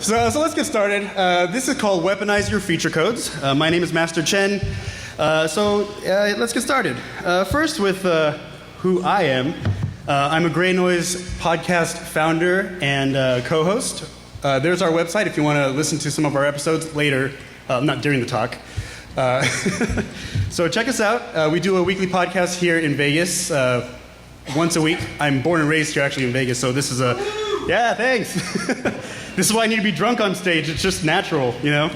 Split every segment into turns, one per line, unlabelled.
So let's get started. This is called Weaponize Your Feature Codes. My name is MasterChen. Let's get started. First with who I am. I'm a Gray Noise podcast founder and co-host. There's our website if you want to listen to some of our episodes later, not during the talk. So check us out. We do a weekly podcast here in Vegas once a week. I'm born and raised here actually in Vegas, so this is yeah, thanks. This is why I need to be drunk on stage. It's just natural, you know?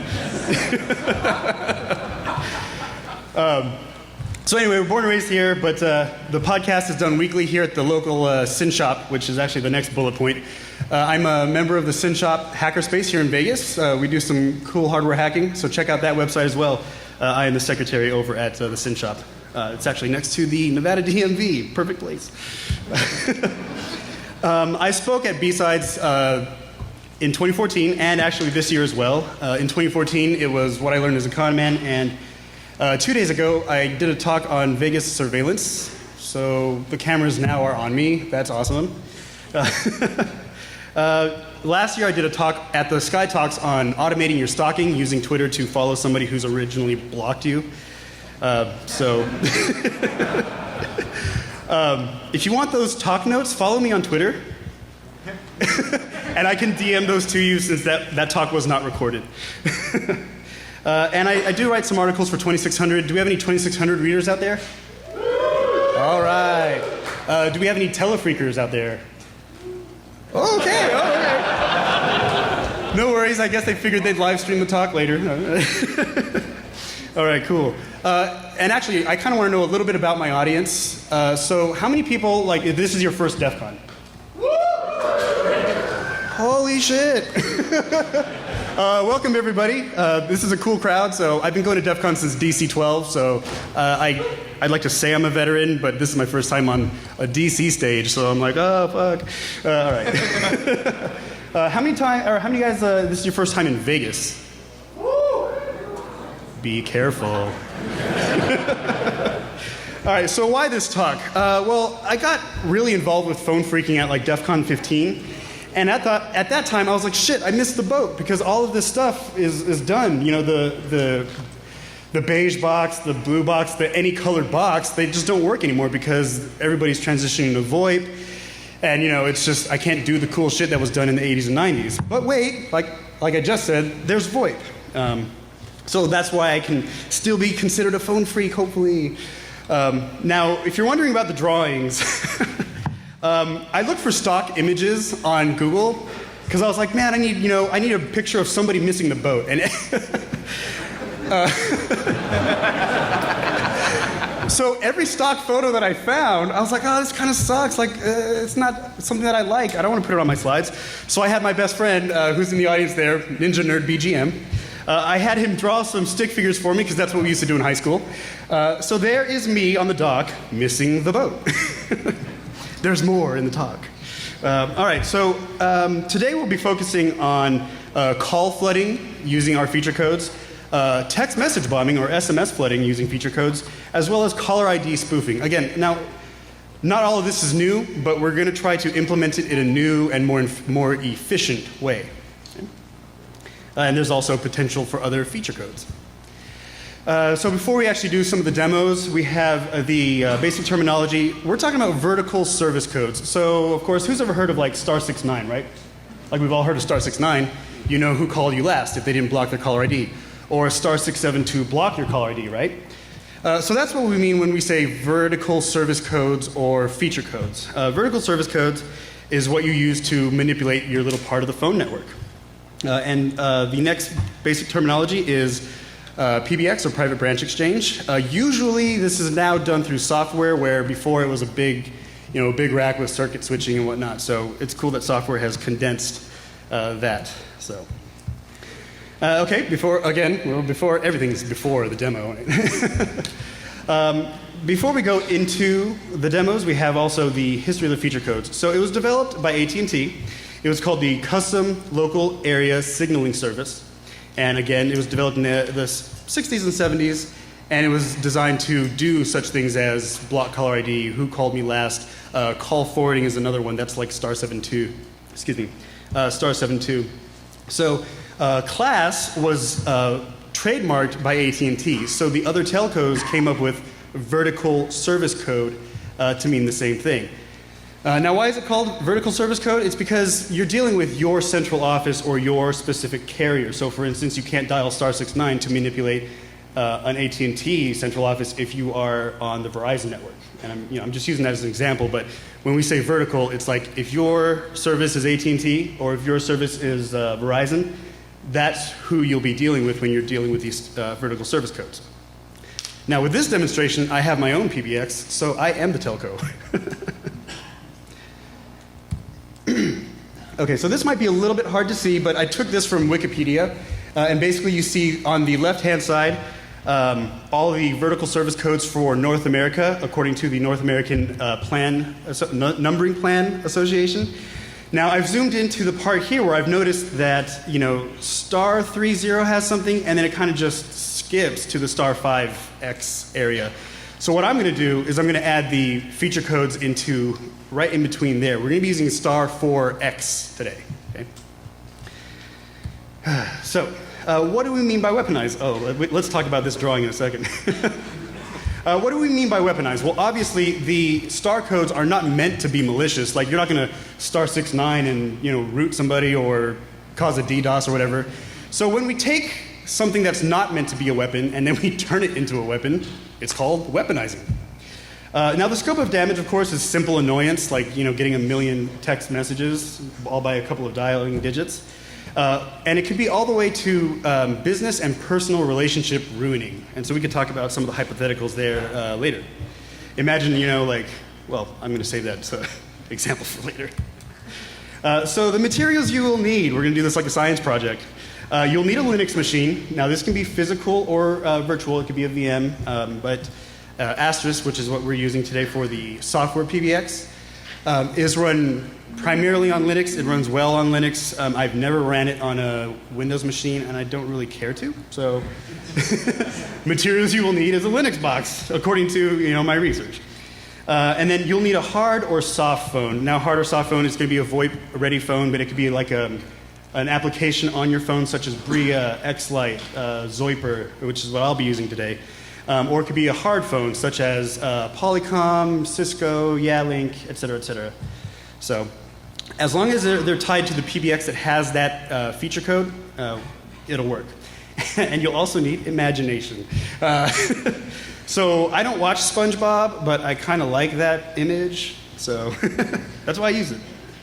So anyway, we're born and raised here, but the podcast is done weekly here at the local Sin Shop, which is actually the next bullet point. I'm a member of the Sin Shop hackerspace here in Vegas. We do some cool hardware hacking, so check out that website as well. I am the secretary over at the Sin Shop. It's actually next to the Nevada DMV. Perfect place. I spoke at B-Sides in 2014 and actually this year as well. In 2014, it was what I learned as a con man, and 2 days ago, I did a talk on Vegas surveillance. So the cameras now are on me. That's awesome. Last year, I did a talk at the Sky Talks on automating your stalking using Twitter to follow somebody who's originally blocked you. If you want those talk notes, follow me on Twitter. And I can DM those to you since that talk was not recorded. And I do write some articles for 2600. Do we have any 2600 readers out there? All right. Do we have any telefreakers out there? Okay, all right. No worries. I guess they figured they'd live stream the talk later. All right, cool. And actually, I kind of want to know a little bit about my audience. So how many people, like, if this is your first DEF CON? Holy shit. Welcome, everybody. This is a cool crowd. So I've been going to DEF CON since DC 12, so I'd like to say I'm a veteran, but this is my first time on a DC stage, so I'm like, oh, fuck. All right. How many guys, this is your first time in Vegas? Be careful. All right, so why this talk? Well, I got really involved with phone freaking at like DEF CON 15. And at that time, I was like, shit, I missed the boat because all of this stuff is done. You know, the beige box, the blue box, the any colored box, they just don't work anymore because everybody's transitioning to VoIP. And, you know, it's just, I can't do the cool shit that was done in the 80s and 90s. But wait, like I just said, there's VoIP. So that's why I can still be considered a phone freak, hopefully. Now, if you're wondering about the drawings, I looked for stock images on Google because I was like, man, I need a picture of somebody missing the boat. And so every stock photo that I found, I was like, oh, this kind of sucks. Like, it's not something that I like. I don't want to put it on my slides. So I had my best friend, who's in the audience there, Ninja Nerd BGM. I had him draw some stick figures for me because that's what we used to do in high school. So there is me on the dock missing the boat. There's more in the talk. All right, so today we'll be focusing on call flooding using our feature codes, text message bombing or SMS flooding using feature codes, as well as caller ID spoofing. Again, now, not all of this is new, but we're going to try to implement it in a new and more efficient way. Okay? And there's also potential for other feature codes. So before we actually do some of the demos, we have the basic terminology. We're talking about vertical service codes. So, of course, who's ever heard of like *69, right? Like we've all heard of *69. You know who called you last if they didn't block their caller ID. Or *672 block your caller ID, right? So that's what we mean when we say vertical service codes or feature codes. Vertical service codes is what you use to manipulate your little part of the phone network. And the next basic terminology is PBX or private branch exchange. Usually this is now done through software where before it was a big rack with circuit switching and whatnot. So it's cool that software has condensed that. So okay, before everything is before the demo. Before we go into the demos, we have also the history of the feature codes. So it was developed by AT&T. It was called the Custom Local Area Signaling Service. And again, it was developed in the 60s and 70s, and it was designed to do such things as block caller ID, who called me last, call forwarding is another one, that's like *72, *72. So class was trademarked by AT&T, so the other telcos came up with vertical service code to mean the same thing. Now, why is it called vertical service code? It's because you're dealing with your central office or your specific carrier. So, for instance, you can't dial *69 to manipulate an AT&T central office if you are on the Verizon network. And I'm just using that as an example, but when we say vertical, it's like if your service is AT&T or if your service is Verizon, that's who you'll be dealing with when you're dealing with these vertical service codes. Now, with this demonstration, I have my own PBX, so I am the telco. Okay, so this might be a little bit hard to see, but I took this from Wikipedia, and basically you see on the left-hand side all the vertical service codes for North America according to the North American Numbering Plan Association. Now, I've zoomed into the part here where I've noticed that, *30 has something, and then it kind of just skips to the *5X area. So what I'm going to do is I'm going to add the feature codes into right in between there. We're going to be using *4X today. Okay? So what do we mean by weaponize? Oh, let's talk about this drawing in a second. What do we mean by weaponize? Well, obviously, the star codes are not meant to be malicious. Like, you're not going to *69 and root somebody or cause a DDoS or whatever. So when we take something that's not meant to be a weapon and then we turn it into a weapon, it's called weaponizing. Now, the scope of damage, of course, is simple annoyance, like getting a million text messages, all by a couple of dialing digits. And it could be all the way to business and personal relationship ruining. And so we could talk about some of the hypotheticals there later. Imagine, well, I'm going to save that example for later. So the materials you will need, we're going to do this like a science project. You'll need a Linux machine. Now, this can be physical or virtual. It could be a VM. But Asterisk, which is what we're using today for the software PBX, is run primarily on Linux. It runs well on Linux. I've never ran it on a Windows machine, and I don't really care to. So materials you will need is a Linux box, according to my research. And then you'll need a hard or soft phone. Now, hard or soft phone is going to be a VoIP-ready phone, but it could be like an application on your phone, such as Bria, Xlite, Zoiper, which is what I'll be using today. Or it could be a hard phone, such as Polycom, Cisco, Yalink, et cetera, et cetera. So as long as they're tied to the PBX that has that feature code, it'll work. And you'll also need imagination. So I don't watch SpongeBob, but I kind of like that image, so that's why I use it.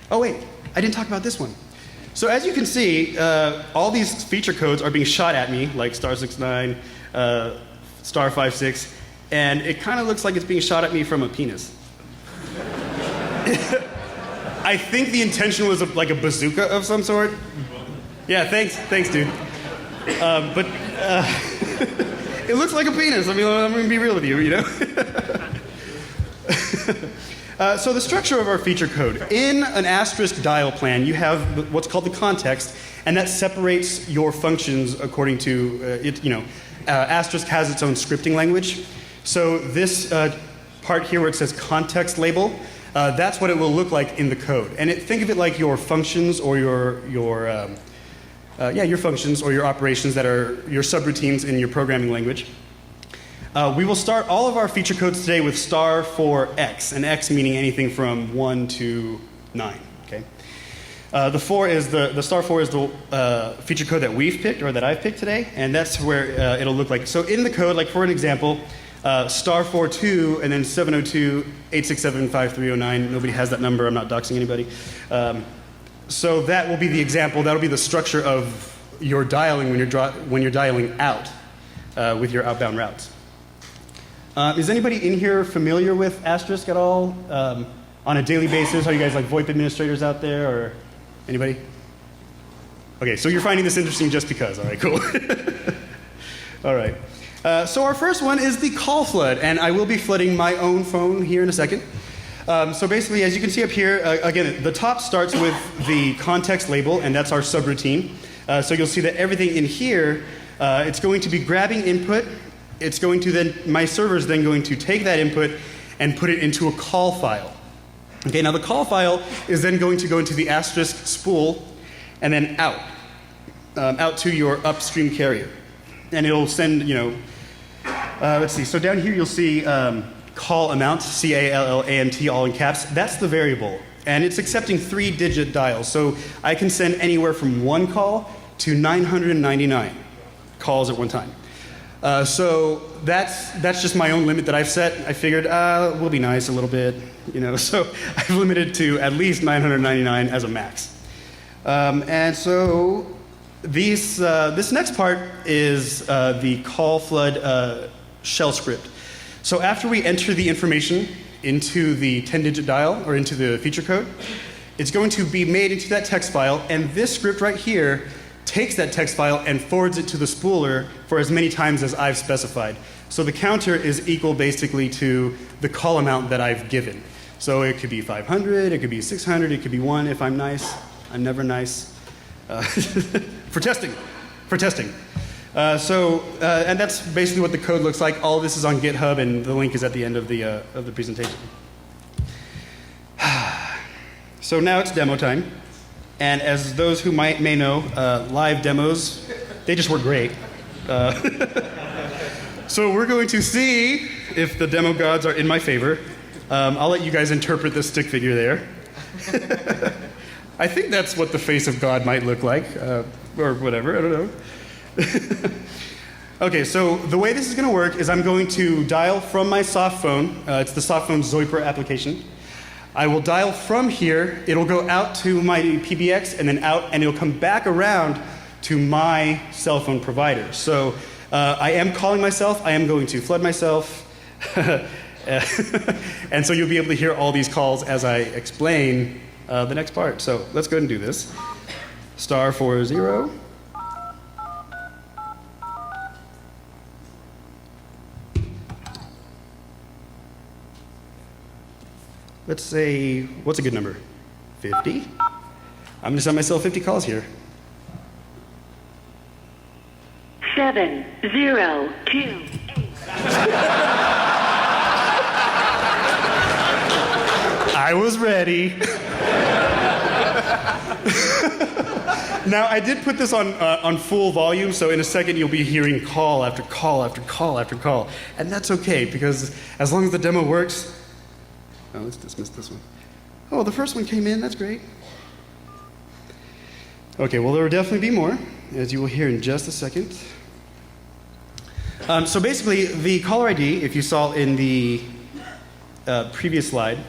Oh wait, I didn't talk about this one. So as you can see, all these feature codes are being shot at me, like *69, *56, and it kind of looks like it's being shot at me from a penis. I think the intention was like a bazooka of some sort. Yeah, thanks, dude. But it looks like a penis. I mean, I'm going to be real with you, So the structure of our feature code. In an Asterisk dial plan, you have what's called the context, and that separates your functions according to Asterisk has its own scripting language. So this part here where it says context label, that's what it will look like in the code. And think of it like your functions or your functions or your operations that are your subroutines in your programming language. We will start all of our feature codes today with *4X, and X meaning anything from 1 to 9. Okay. The *4 is the feature code that we've picked or that I've picked today, and that's where it'll look like. So in the code, like for an example, *42 and then 702.867.5309. Nobody has that number. I'm not doxing anybody. So that will be the example. That'll be the structure of your dialing when you're dialing out with your outbound routes. Is anybody in here familiar with Asterisk at all on a daily basis? Are you guys like VoIP administrators out there, or anybody? Okay, so you're finding this interesting just because. All right, cool. All right. So our first one is the call flood, and I will be flooding my own phone here in a second. So basically, as you can see up here, again, the top starts with the context label, and that's our subroutine. So you'll see that everything in here, it's going to be grabbing input. It's going to then, my server is then going to take that input and put it into a call file. Okay, now the call file is then going to go into the Asterisk spool and then out. out to your upstream carrier. And it'll send, let's see. So down here you'll see call amount, CALLAMT, all in caps. That's the variable. And it's accepting 3-digit dials. So I can send anywhere from 1 call to 999 calls at one time. So that's just my own limit that I've set. I figured, we'll be nice a little bit, so I've limited to at least 999 as a max. And so this next part is the call flood shell script. So after we enter the information into the 10-digit dial or into the feature code, it's going to be made into that text file, and this script right here takes that text file and forwards it to the spooler for as many times as I've specified. So the counter is equal basically to the call amount that I've given. So it could be 500, it could be 600, it could be 1 if I'm nice. I'm never nice. For testing. And that's basically what the code looks like. All this is on GitHub, and the link is at the end of the presentation. So now it's demo time. And as those who may know, live demos, they just work great. So we're going to see if the demo gods are in my favor. I'll let you guys interpret the stick figure there. I think that's what the face of God might look like, or whatever, I don't know. Okay, so the way this is going to work is I'm going to dial from my soft phone. It's the soft phone Zoiper application. I will dial from here, it'll go out to my PBX and then out, and it'll come back around to my cell phone provider. So I am calling myself, I am going to flood myself, and so you'll be able to hear all these calls as I explain the next part. So let's go ahead and do this. *40. Let's say, what's a good number? 50? I'm going to send myself 50 calls here.
702.
I was ready. Now, I did put this on full volume, so in a second you'll be hearing call after call after call after call. And that's okay, because as long as the demo works. Oh, let's dismiss this one. Oh, the first one came in, that's great. Okay, well, there will definitely be more, as you will hear in just a second. So basically, the caller ID, if you saw in the previous slide,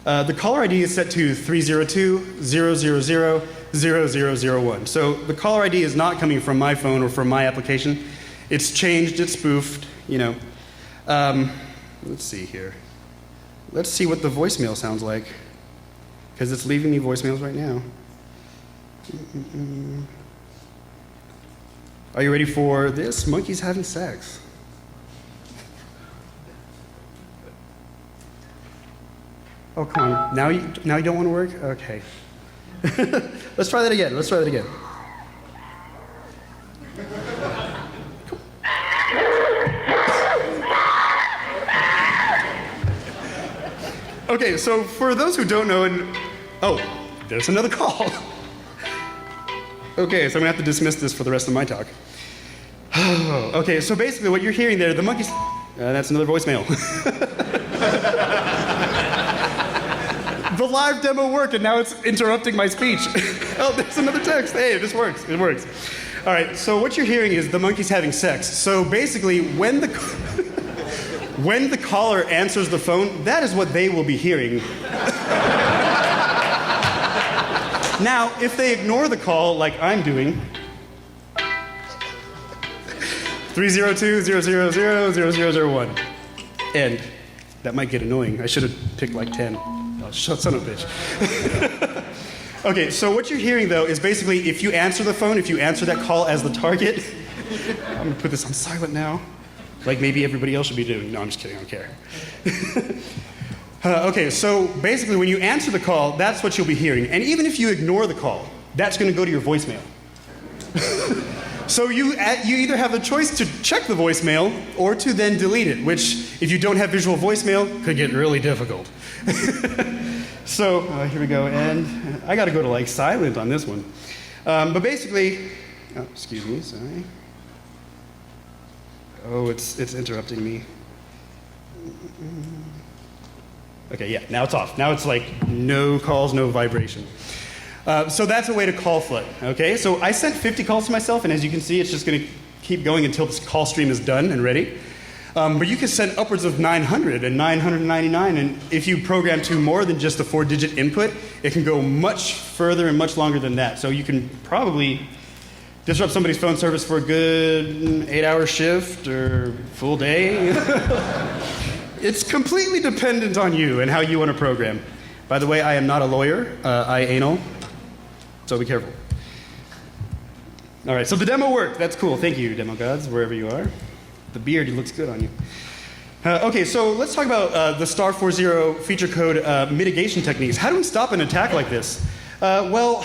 the caller ID is set to 302.000.0001. So the caller ID is not coming from my phone or from my application. It's changed, it's spoofed, Let's see here. Let's see what the voicemail sounds like, because it's leaving me voicemails right now. Are you ready for this? Monkeys having sex. Oh, come on. Now you don't want to work? Okay. Let's try that again. Okay, so for those who don't know, oh, there's another call. Okay, so I'm going to have to dismiss this for the rest of my talk. Okay, so basically what you're hearing there, the monkeys... that's another voicemail. The live demo worked, and now it's interrupting my speech. Oh, there's another text. Hey, this works. It works. All right, so what you're hearing is the monkeys having sex. So basically, when the caller answers the phone, that is what they will be hearing. Now, if they ignore the call, like I'm doing, 302.000.0001, end. That might get annoying. I should have picked like 10. Oh, son of a bitch. Okay, so what you're hearing, though, is basically if you answer the phone, if you answer that call as the target, I'm going to put this on silent now, like maybe everybody else should be doing. No, I'm just kidding. I don't care. Okay, so basically when you answer the call, that's what you'll be hearing. And even if you ignore the call, that's going to go to your voicemail. So you either have the choice to check the voicemail or to then delete it, which, if you don't have visual voicemail, could get really difficult. So here we go, and I got to go to like silent on this one. But basically, oh, excuse me, sorry. Oh, it's interrupting me. Okay, yeah, now it's off. Now it's like no calls, no vibration. So that's a way to call flood, okay? So I sent 50 calls to myself, and as you can see, it's just going to keep going until this call stream is done and ready. But you can send upwards of 900 and 999, and if you program to more than just a 4-digit input, it can go much further and much longer than that. So you can probably disrupt somebody's phone service for a good 8-hour shift or full day. It's completely dependent on you and how you want to program. By the way, I am not a lawyer. I anal, so be careful. All right, so the demo worked. That's cool. Thank you, demo gods, wherever you are. The beard looks good on you. Okay, so let's talk about the star 40 feature code mitigation techniques. How do we stop an attack like this? Well,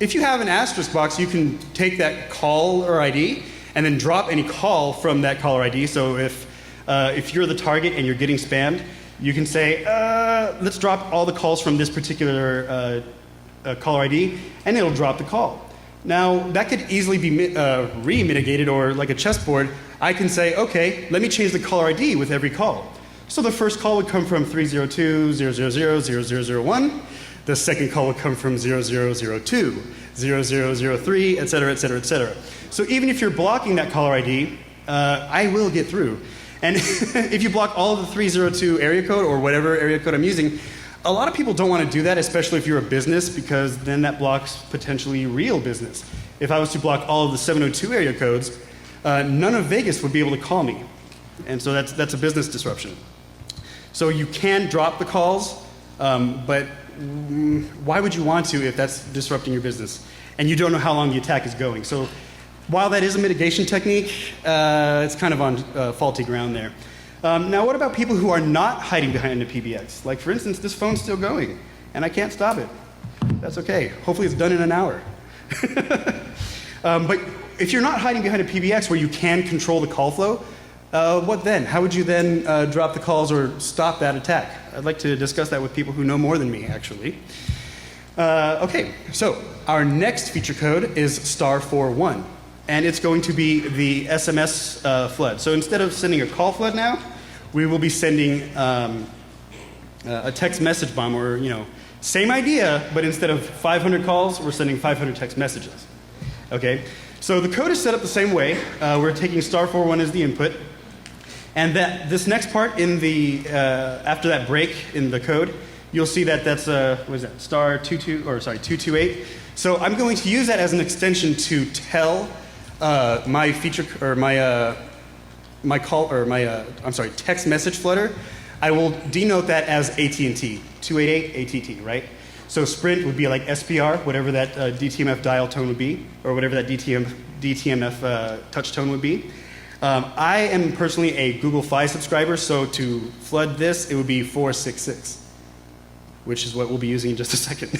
if you have an asterisk box, you can take that caller ID and then drop any call from that caller ID. So if you're the target and you're getting spammed, you can say, let's drop all the calls from this particular caller ID, and it'll drop the call. Now, that could easily be re-mitigated, or like a chessboard, I can say, okay, let me change the caller ID with every call. So the first call would come from 302.000.0001. The second call would come from 0002, 0003, et cetera, et cetera, et cetera. So even if you're blocking that caller ID, I will get through. And if you block all of the 302 area code or whatever area code I'm using, a lot of people don't want to do that, especially if you're a business, because then that blocks potentially real business. If I was to block all of the 702 area codes, none of Vegas would be able to call me. And so that's a business disruption. So you can drop the calls, but why would you want to if that's disrupting your business? And you don't know how long the attack is going. So while that is a mitigation technique, it's kind of on faulty ground there. Now, what about people who are not hiding behind a PBX? Like, for instance, this phone's still going, and I can't stop it. That's okay. Hopefully it's done in an hour. But if you're not hiding behind a PBX where you can control the call flow, what then? How would you then drop the calls or stop that attack? I'd like to discuss that with people who know more than me, actually. Okay, so our next feature code is star 41. And it's going to be the SMS flood. So instead of sending a call flood now, we will be sending a text message bomb, or, same idea, but instead of 500 calls, we're sending 500 text messages. Okay? So the code is set up the same way. We're taking star 41 as the input. And this next part in the, after that break in the code, you'll see that that's, what is that, star 228. So I'm going to use that as an extension to tell my feature, or my call, or my, text message flutter. I will denote that as AT&T, 288 ATT, right? So Sprint would be like SPR, whatever that DTMF dial tone would be, or whatever that DTMF touch tone would be. I am personally a Google Fi subscriber, so to flood this, it would be 466, which is what we'll be using in just a second.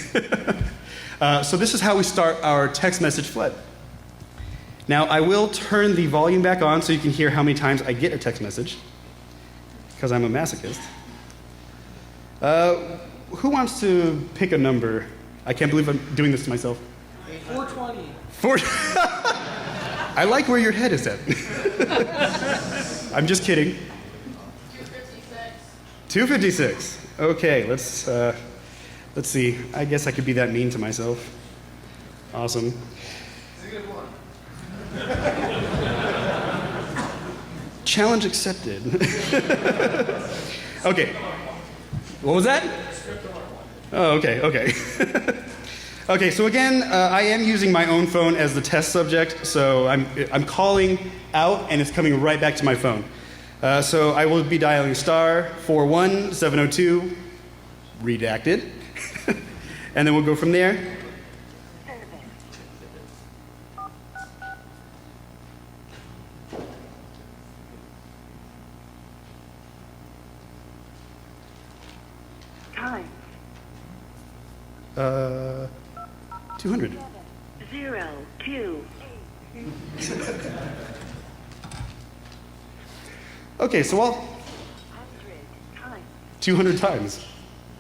So this is how we start our text message flood. Now, I will turn the volume back on so you can hear how many times I get a text message, because I'm a masochist. Who wants to pick a number? I can't believe I'm doing this to myself.
420.
I like where your head is at. I'm just kidding. 256. Okay, let's see. I guess I could be that mean to myself. Awesome. Challenge accepted. Okay. What was that? Oh, okay. Okay, so again, I am using my own phone as the test subject, so I'm calling out and it's coming right back to my phone. So I will be dialing star 41702, redacted, and then we'll go from there.
Time.
200.
0, 2.
Okay, so I'll 200 times.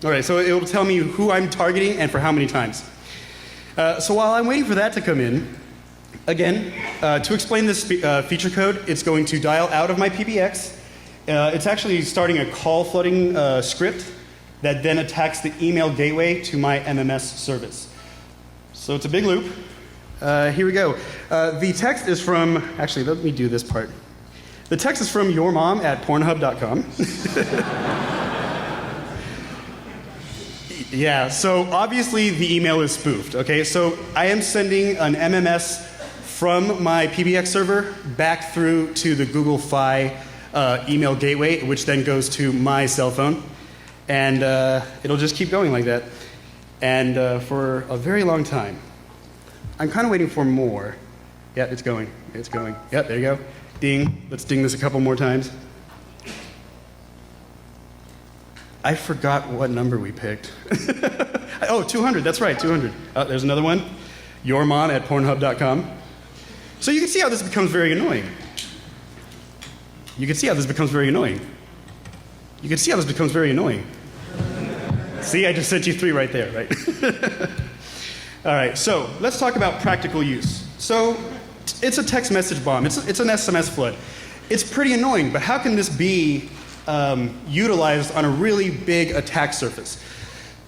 All right, so it will tell me who I'm targeting and for how many times. So while I'm waiting for that to come in, again, to explain this feature code, it's going to dial out of my PBX. It's actually starting a call flooding script that then attacks the email gateway to my MMS service. So it's a big loop. Here we go. The text is from, actually, let me do this part. The text is from yourmom@pornhub.com. Yeah, so obviously the email is spoofed, okay? So I am sending an MMS from my PBX server back through to the Google Fi email gateway, which then goes to my cell phone. And it'll just keep going like that. And for a very long time. I'm kind of waiting for more. Yeah, it's going. It's going. Yeah, there you go. Ding. Let's ding this a couple more times. I forgot what number we picked. Oh, 200. That's right, 200. There's another one. yourmom@pornhub.com. So you can see how this becomes very annoying. You can see how this becomes very annoying. You can see how this becomes very annoying. See, I just sent you 3 right there, right? All right, so let's talk about practical use. So it's a text message bomb. It's an SMS flood. It's pretty annoying, but how can this be utilized on a really big attack surface?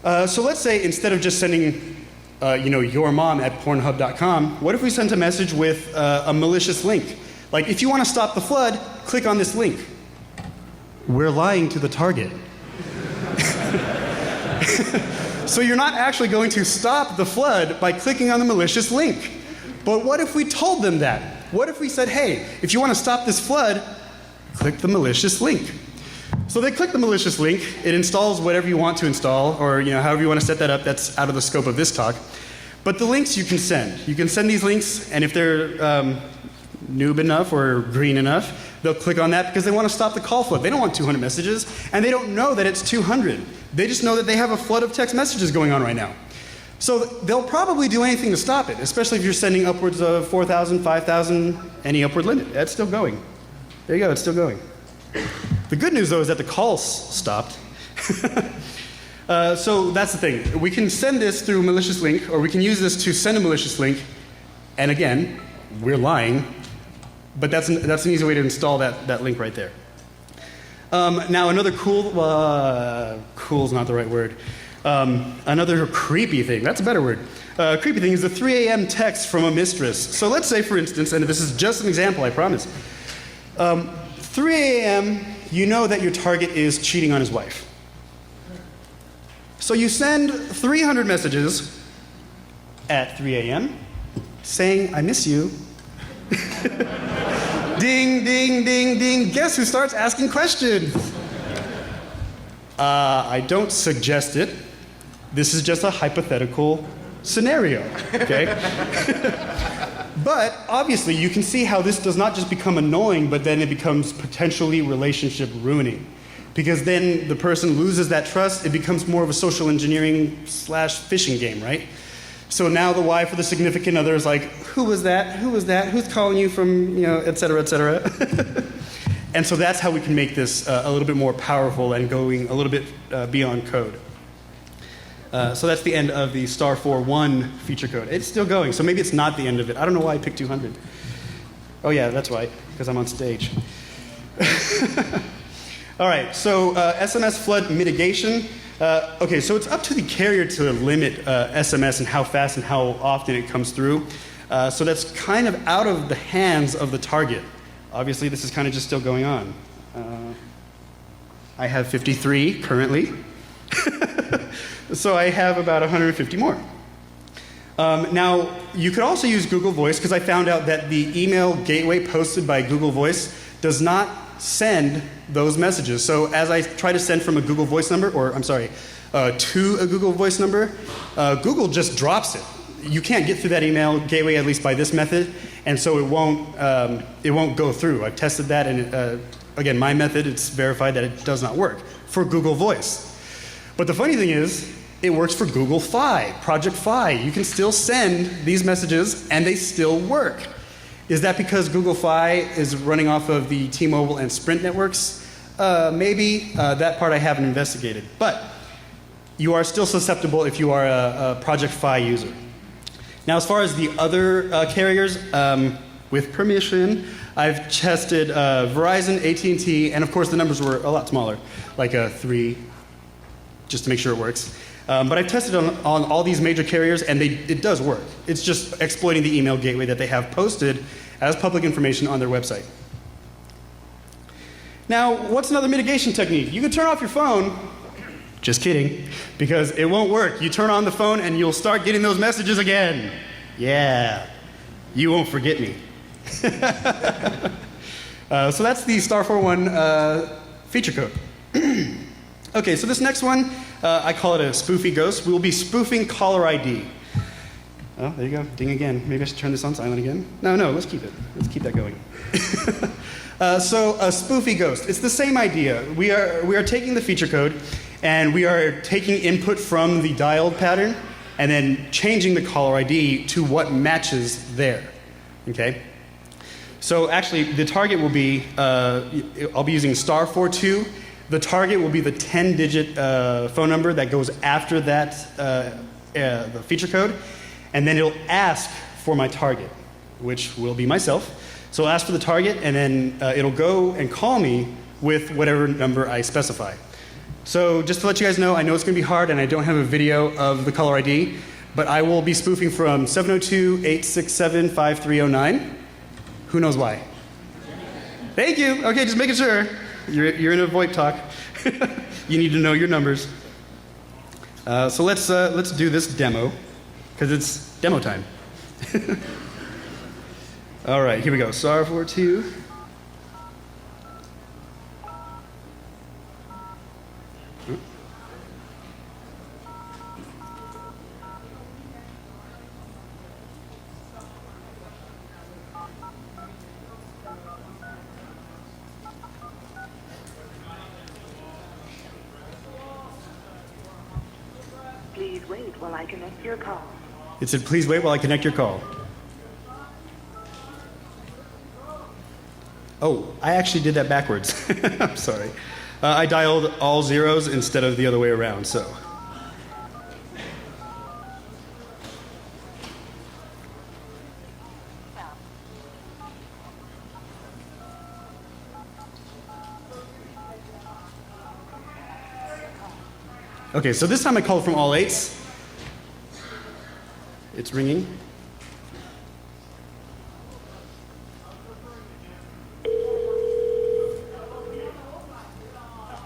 So let's say instead of just sending your mom at pornhub.com, what if we sent a message with a malicious link? Like, if you want to stop the flood, click on this link. We're lying to the target. So you're not actually going to stop the flood by clicking on the malicious link. But what if we told them that? What if we said, hey, if you want to stop this flood, click the malicious link. So they click the malicious link. It installs whatever you want to install, or however you want to set that up. That's out of the scope of this talk. But the links you can send. You can send these links, and if they're noob enough or green enough, they'll click on that because they want to stop the call flood. They don't want 200 messages, and they don't know that it's 200. They just know that they have a flood of text messages going on right now. So they'll probably do anything to stop it, especially if you're sending upwards of 4,000, 5,000, any upward limit. That's still going. There you go, it's still going. The good news, though, is that the calls stopped. So that's the thing. We can send this through a malicious link, or we can use this to send a malicious link. And again, we're lying. But that's an easy way to install that link right there. Now, another cool is not the right word. Another creepy thing, that's a better word. Creepy thing is the 3 a.m. text from a mistress. So let's say, for instance, and this is just an example, I promise. 3 a.m., you know that your target is cheating on his wife. So you send 300 messages at 3 a.m. saying, I miss you. Ding, ding, ding, ding. Guess who starts asking questions? I don't suggest it. This is just a hypothetical scenario, okay? But obviously, you can see how this does not just become annoying, but then it becomes potentially relationship ruining. Because then the person loses that trust. It becomes more of a social engineering / phishing game, right? So now the wife or the significant other is like, who was that? Who was that? Who's calling you from, et cetera, et cetera. And so that's how we can make this a little bit more powerful and going a little bit beyond code. So that's the end of the *41 feature code. It's still going, so maybe it's not the end of it. I don't know why I picked 200. Oh yeah, that's why, because I'm on stage. All right, so SMS flood mitigation. Okay, so it's up to the carrier to limit SMS and how fast and how often it comes through. So that's kind of out of the hands of the target. Obviously, this is kind of just still going on. I have 53 currently. So I have about 150 more. Now, you could also use Google Voice, because I found out that the email gateway posted by Google Voice does not send those messages. So as I try to send from a Google Voice number, or I'm sorry, to a Google Voice number, Google just drops it. You can't get through that email gateway, at least by this method, and so it won't go through. I've tested that, and again, my method, it's verified that it does not work for Google Voice. But the funny thing is, it works for Google Fi, Project Fi. You can still send these messages, and they still work. Is that because Google Fi is running off of the T-Mobile and Sprint networks? Maybe. That part I haven't investigated. But you are still susceptible if you are a Project Fi user. Now, as far as the other carriers, with permission, I've tested Verizon, AT&T, and of course the numbers were a lot smaller, like a 3, just to make sure it works. But I've tested on all these major carriers, and it does work. It's just exploiting the email gateway that they have posted as public information on their website. Now, what's another mitigation technique? You can turn off your phone. Just kidding, because it won't work. You turn on the phone and you'll start getting those messages again. Yeah, you won't forget me. So that's the star41 feature code. Okay, so this next one, I call it a spoofy ghost. We'll be spoofing caller ID. Oh, there you go, ding again. Maybe I should turn this on silent again. No, let's keep it. Let's keep that going. So a spoofy ghost, it's the same idea. We are taking the feature code and we are taking input from the dialed pattern and then changing the caller ID to what matches there. Okay? So actually, the target will be, I'll be using *42. The target will be the 10-digit phone number that goes after that, the feature code. And then it'll ask for my target, which will be myself. So it'll ask for the target, and then it'll go and call me with whatever number I specify. So just to let you guys know, I know it's going to be hard, and I don't have a video of the caller ID, but I will be spoofing from 702-867-5309. Who knows why? Thank you. Okay, just making sure. You're in a VoIP talk. You need to know your numbers. So let's do this demo, because it's demo time. All right, here we go. *42.
Please wait while I connect your call.
It said, please wait while I connect your call. Oh, I actually did that backwards. I'm sorry. I dialed all zeros instead of the other way around, so. Okay, so this time I called from all 8s. It's ringing.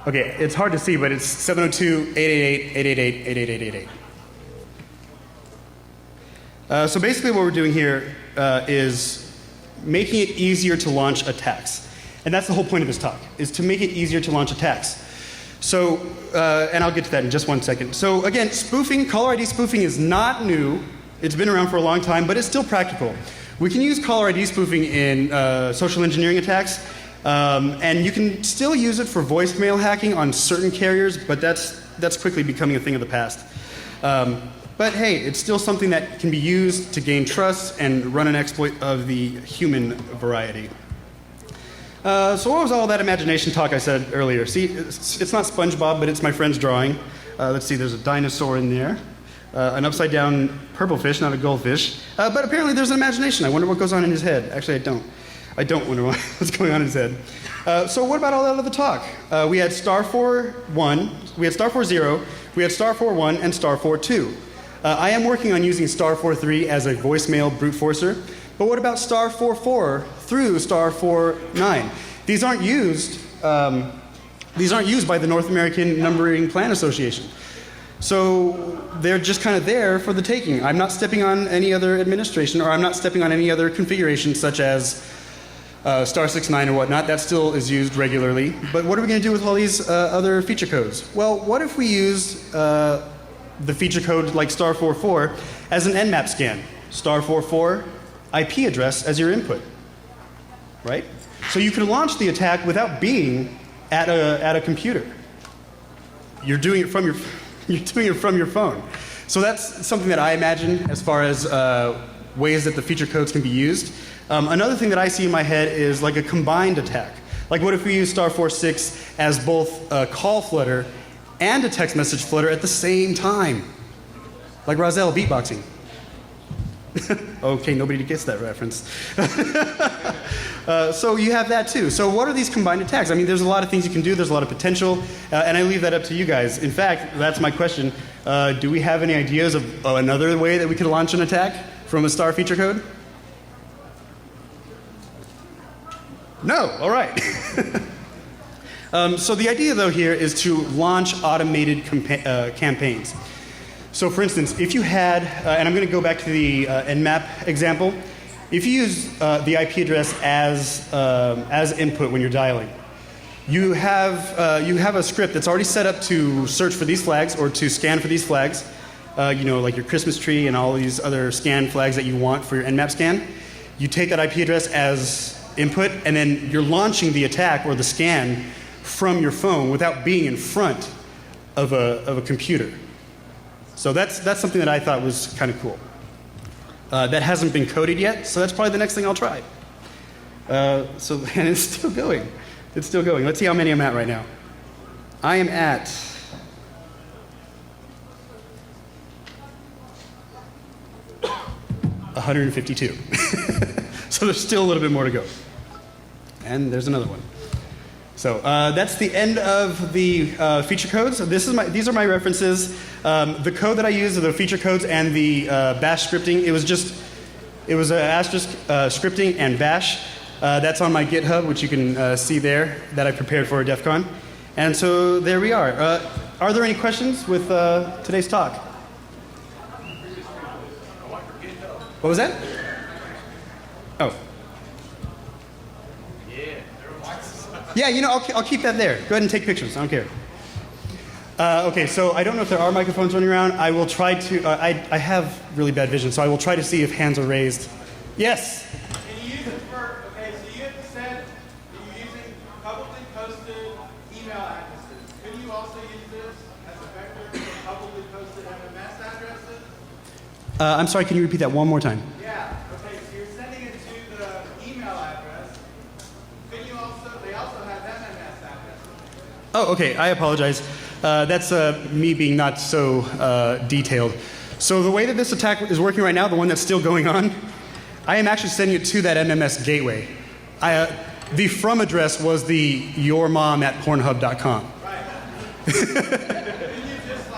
Okay, it's hard to see, but it's 702-888-888-888-888. So basically what we're doing here is making it easier to launch attacks. And that's the whole point of this talk, is to make it easier to launch attacks. So, and I'll get to that in just one second. So again, spoofing, caller ID spoofing is not new. It's been around for a long time, but it's still practical. We can use caller ID spoofing in social engineering attacks, and you can still use it for voicemail hacking on certain carriers, but that's quickly becoming a thing of the past. But hey, it's still something that can be used to gain trust and run an exploit of the human variety. So what was all that imagination talk I said earlier? See, it's not SpongeBob, but it's my friend's drawing. Let's see, there's a dinosaur in there. An upside down purple fish, not a goldfish. But apparently there's an imagination. I wonder what goes on in his head. Actually, I don't. I don't wonder what's going on in his head. So what about all that other talk? We had *41, we had *40, we had *41, and *42. I am working on using *43 as a voicemail brute forcer. But what about *44 through *49? These aren't used by the North American Numbering Plan Association. So they're just kind of there for the taking. I'm not stepping on any other administration, or I'm not stepping on any other configuration such as *69 or whatnot. That still is used regularly. But what are we going to do with all these other feature codes? Well, what if we used the feature code like *44 as an Nmap scan? *44 IP address as your input, right? So you can launch the attack without being at a computer. You're doing it from your phone. So that's something that I imagine as far as ways that the feature codes can be used. Another thing that I see in my head is like a combined attack. Like what if we use *46 as both a call flutter and a text message flutter at the same time? Like Rosario beatboxing. Okay, nobody gets that reference. So you have that too. So what are these combined attacks? I mean, there's a lot of things you can do. There's a lot of potential. And I leave that up to you guys. In fact, that's my question. Do we have any ideas of another way that we could launch an attack from a star feature code? No. All right. So the idea, though, here is to launch automated campaigns. So, for instance, if you had, and I'm going to go back to the Nmap example, if you use the IP address as input when you're dialing, you have a script that's already set up to search for these flags or to scan for these flags, like your Christmas tree and all these other scan flags that you want for your Nmap scan. You take that IP address as input, and then you're launching the attack or the scan from your phone without being in front of a computer. So that's something that I thought was kind of cool. That hasn't been coded yet, so that's probably the next thing I'll try. And it's still going. It's still going. Let's see how many I'm at right now. I am at 152. So there's still a little bit more to go. And there's another one. So that's the end of the feature codes. These are my references. The code that I use are the feature codes and the bash scripting. It was Asterisk scripting and bash. That's on my GitHub, which you can see there, that I prepared for DEF CON. And so there we are. Are there any questions with today's talk? What was that? Oh. Yeah, I'll keep that there. Go ahead and take pictures. I don't care. Okay, so I don't know if there are microphones running around. I will try to. I have really bad vision, so I will try to see if hands are raised. Yes.
Can you use it for? Okay, so you have said that you're using publicly posted email addresses. Could you also use this as a vector for publicly posted MMS addresses?
I'm sorry. Can you repeat that one more time?
Yeah. Okay, so you're sending it to the email address. Could you also? They also have MMS addresses.
Oh, okay. I apologize. That's me being not so detailed. So the way that this attack is working right now, the one that's still going on, I am actually sending it to that MMS gateway. The from address was the yourmom@pornhub.com.
Right. Couldn't you just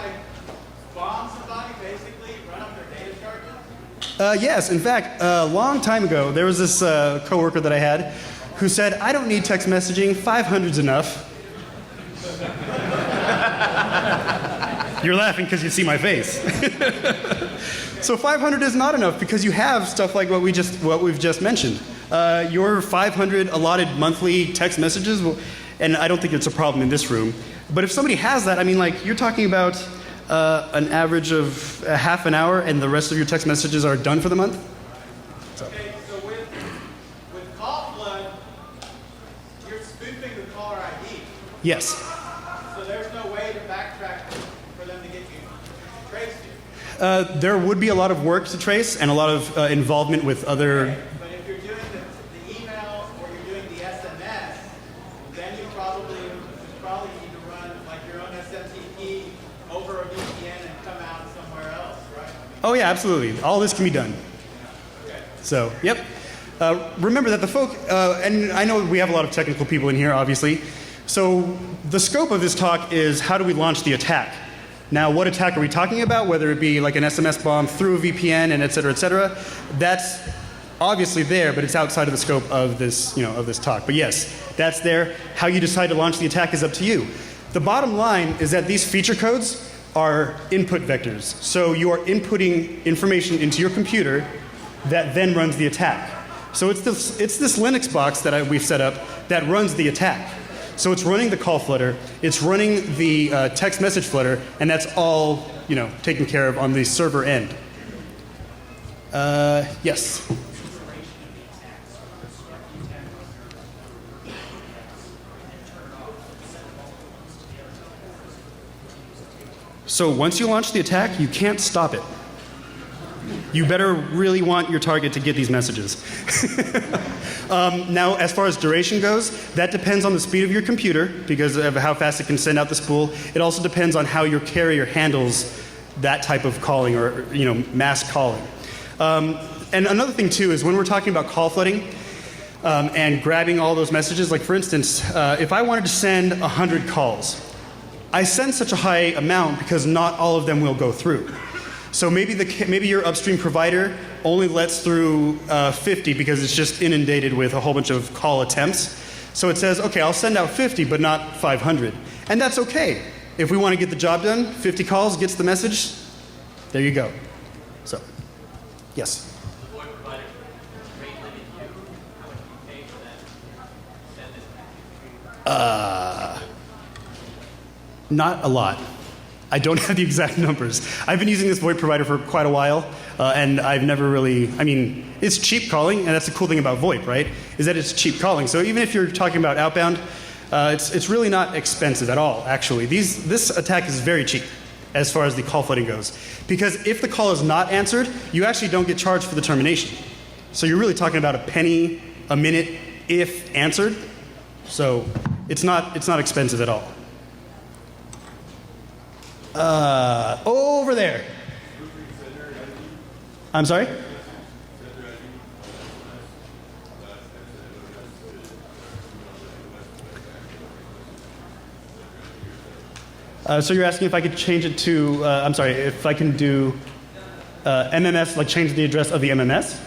bomb somebody, basically run up their data charges?
Yes. In fact, a long time ago, there was this coworker that I had who said, "I don't need text messaging. 500's enough." You're laughing because you see my face. So 500 is not enough because you have stuff like what we've just mentioned. Your 500 allotted monthly text messages, and I don't think it's a problem in this room. But if somebody has that, I mean, like you're talking about an average of a half an hour, and the rest of your text messages are done for the month.
Okay, so with call flood, you're spoofing the caller ID.
Yes.
So there's no way to backtrack for them to get you traced you.
There would be a lot of work to trace and a lot of involvement with other.
Okay, but if you're doing the email or you're doing the SMS, then you probably need to run like your own SMTP over a VPN and come out somewhere else, right?
Oh yeah, absolutely. All this can be done.
Okay.
So, yep. Remember that the and I know we have a lot of technical people in here, obviously. So the scope of this talk is how do we launch the attack? Now, what attack are we talking about? Whether it be like an SMS bomb through a VPN and et cetera, that's obviously there, but it's outside of the scope of this, of this talk. But yes, that's there. How you decide to launch the attack is up to you. The bottom line is that these feature codes are input vectors. So you are inputting information into your computer that then runs the attack. So it's this Linux box that we've set up that runs the attack. So it's running the call flutter, it's running the text message flutter, and that's all taken care of on the server end. Yes. So once you launch the attack, you can't stop it. You better really want your target to get these messages. Now, as far as duration goes, that depends on the speed of your computer because of how fast it can send out the spool. It also depends on how your carrier handles that type of calling or mass calling. And another thing too is when we're talking about call flooding and grabbing all those messages, like for instance, if I wanted to send 100 calls, I send such a high amount because not all of them will go through. So maybe your upstream provider only lets through 50 because it's just inundated with a whole bunch of call attempts. So it says, okay, I'll send out 50, but not 500. And that's okay. If we want to get the job done, 50 calls gets the message. There you go. So, yes. Not a lot. I don't have the exact numbers. I've been using this VoIP provider for quite a while, and I've never really, I mean, it's cheap calling, and that's the cool thing about VoIP, right? Is that it's cheap calling. So even if you're talking about outbound, it's really not expensive at all, actually. This attack is very cheap as far as the call flooding goes. Because if the call is not answered, you actually don't get charged for the termination. So you're really talking about a penny a minute if answered. So it's not expensive at all. Over there. I'm sorry? So you're asking if I could change it to, I'm sorry, if I can do MMS, like change the address of the MMS?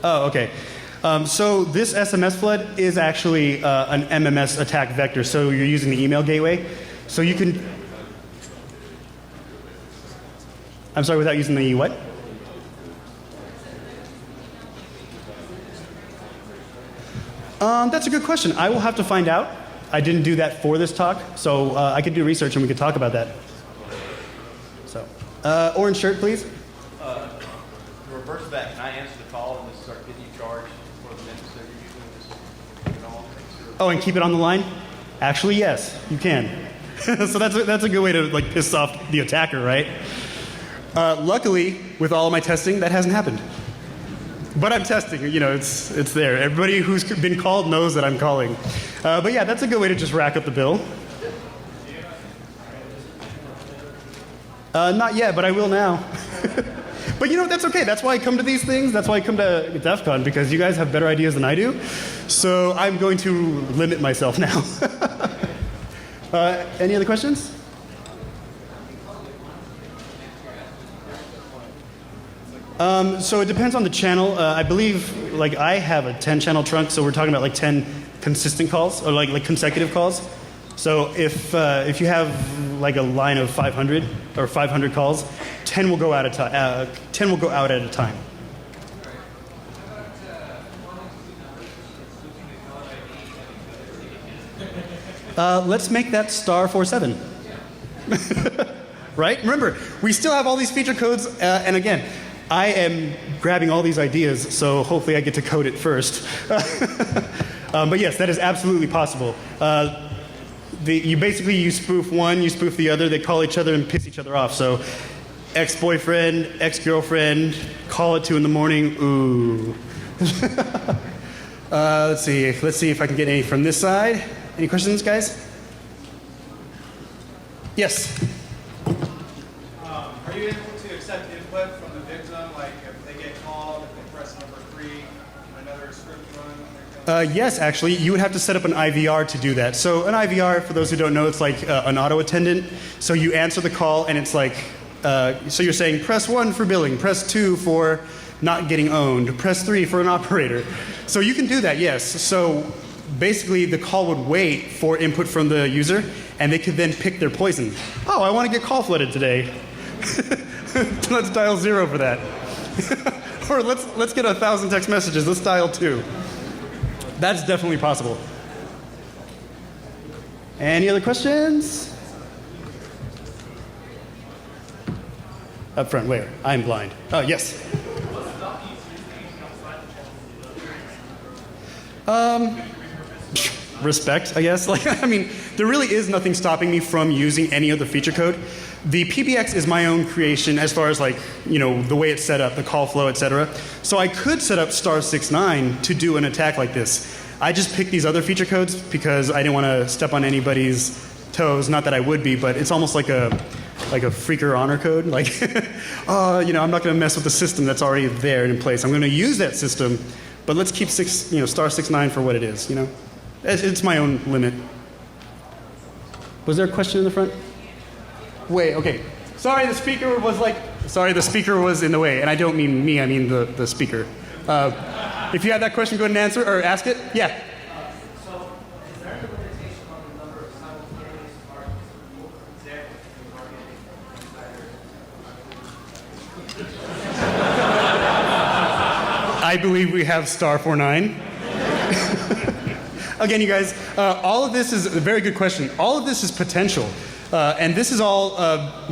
Oh, okay. So this SMS flood is actually an MMS attack vector. So you're using the email gateway. So you can, I'm sorry, without using the what? That's a good question. I will have to find out. I didn't do that for this talk, so I could do research and we could talk about that. So, orange shirt, please.
Reverse that. Can I answer the call and just start getting you charged for the minutes that you're using? Just keep it on.
Oh, and keep it on the line? Actually, yes, you can. So that's a good way to like piss off the attacker, right? Luckily, with all of my testing, that hasn't happened. But I'm testing, you know, it's there. Everybody who's been called knows that I'm calling. But yeah, that's a good way to just rack up the bill. Not yet, but I will now. But you know, that's okay. That's why I come to these things. That's why I come to DEF CON, because you guys have better ideas than I do. So I'm going to limit myself now. Any other questions? So it depends on the channel. I believe, like, I have a 10-channel trunk, so we're talking about like 10 consistent calls, or like consecutive calls. So if you have like a line of 500 or 500 calls, 10 will go out at a time. 10 will go out at a time. Let's make that *47. Right? Remember, we still have all these feature codes, and again, I am grabbing all these ideas, so hopefully I get to code it first. But yes, that is absolutely possible. You spoof one, you spoof the other, they call each other and piss each other off. So ex-boyfriend, ex-girlfriend, call at 2 in the morning, ooh. Let's see if I can get any from this side. Any questions, guys? Yes?
Are you able to accept input from the victim, like if they get called, if they press number 3, another script run?
Yes, actually, you would have to set up an IVR to do that. So an IVR, for those who don't know, it's like an auto attendant. So you answer the call, and it's like, so you're saying press 1 for billing, press 2 for not getting owned, press 3 for an operator. So you can do that, yes. So basically, the call would wait for input from the user, and they could then pick their poison. Oh, I want to get call flooded today. Let's dial 0 for that. Or let's get 1,000 text messages. Let's dial 2. That's definitely possible. Any other questions? Up front, where? I'm blind. Oh, yes. Respect, I guess. Like, I mean, there really is nothing stopping me from using any other feature code. The PBX is my own creation as far as like, you know, the way it's set up, the call flow, etc. So I could set up *69 to do an attack like this. I just picked these other feature codes because I didn't want to step on anybody's toes. Not that I would be, but it's almost like a freaker honor code. Like, oh, you know, I'm not going to mess with the system that's already there and in place. I'm going to use that system, but let's keep star 69 for what it is. You know, it's my own limit. Was there a question in the front? Wait, okay. Sorry, the speaker was in the way, and I don't mean me. I mean the speaker. If you have that question, go ahead and answer or ask it. Yeah.
So, is there a limitation on the number of simultaneous parties? For example,
I believe we have star 49. Again, you guys, all of this is a very good question. All of this is potential. And this is all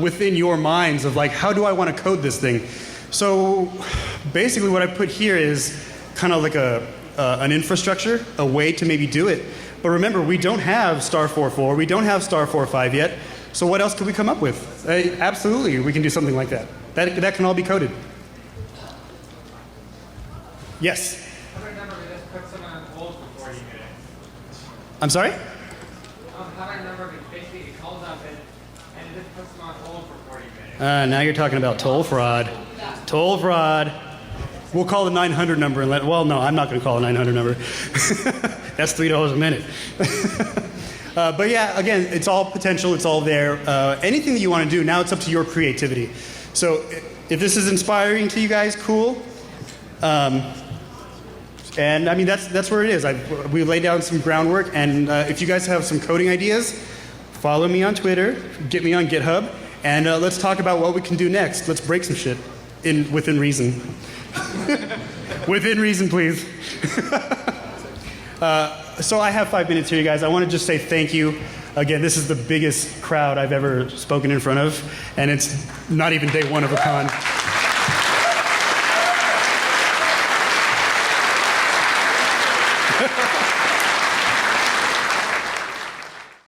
within your minds of like, how do I want to code this thing? So basically what I put here is kind of like an infrastructure, a way to maybe do it. But remember, we don't have star 44, we don't have star 45 yet. So what else could we come up with? Absolutely, we can do something like that. That can all be coded. Yes?
how many number we just put someone on hold for 40 minutes?
I'm sorry?
How many number we basically it calls up and it just puts them on hold for 40 minutes?
Now you're talking about toll fraud. Toll fraud. We'll call the 900 number and well, no, I'm not going to call the 900 number. That's $3 a minute. But yeah, again, it's all potential. It's all there. Anything that you want to do, now it's up to your creativity. So if this is inspiring to you guys, cool. And I mean, that's where it is. We laid down some groundwork, and if you guys have some coding ideas, follow me on Twitter, get me on GitHub, and let's talk about what we can do next. Let's break some shit within reason. Within reason, please. So I have 5 minutes here, you guys. I want to just say thank you. Again, this is the biggest crowd I've ever spoken in front of, and it's not even day one of a con.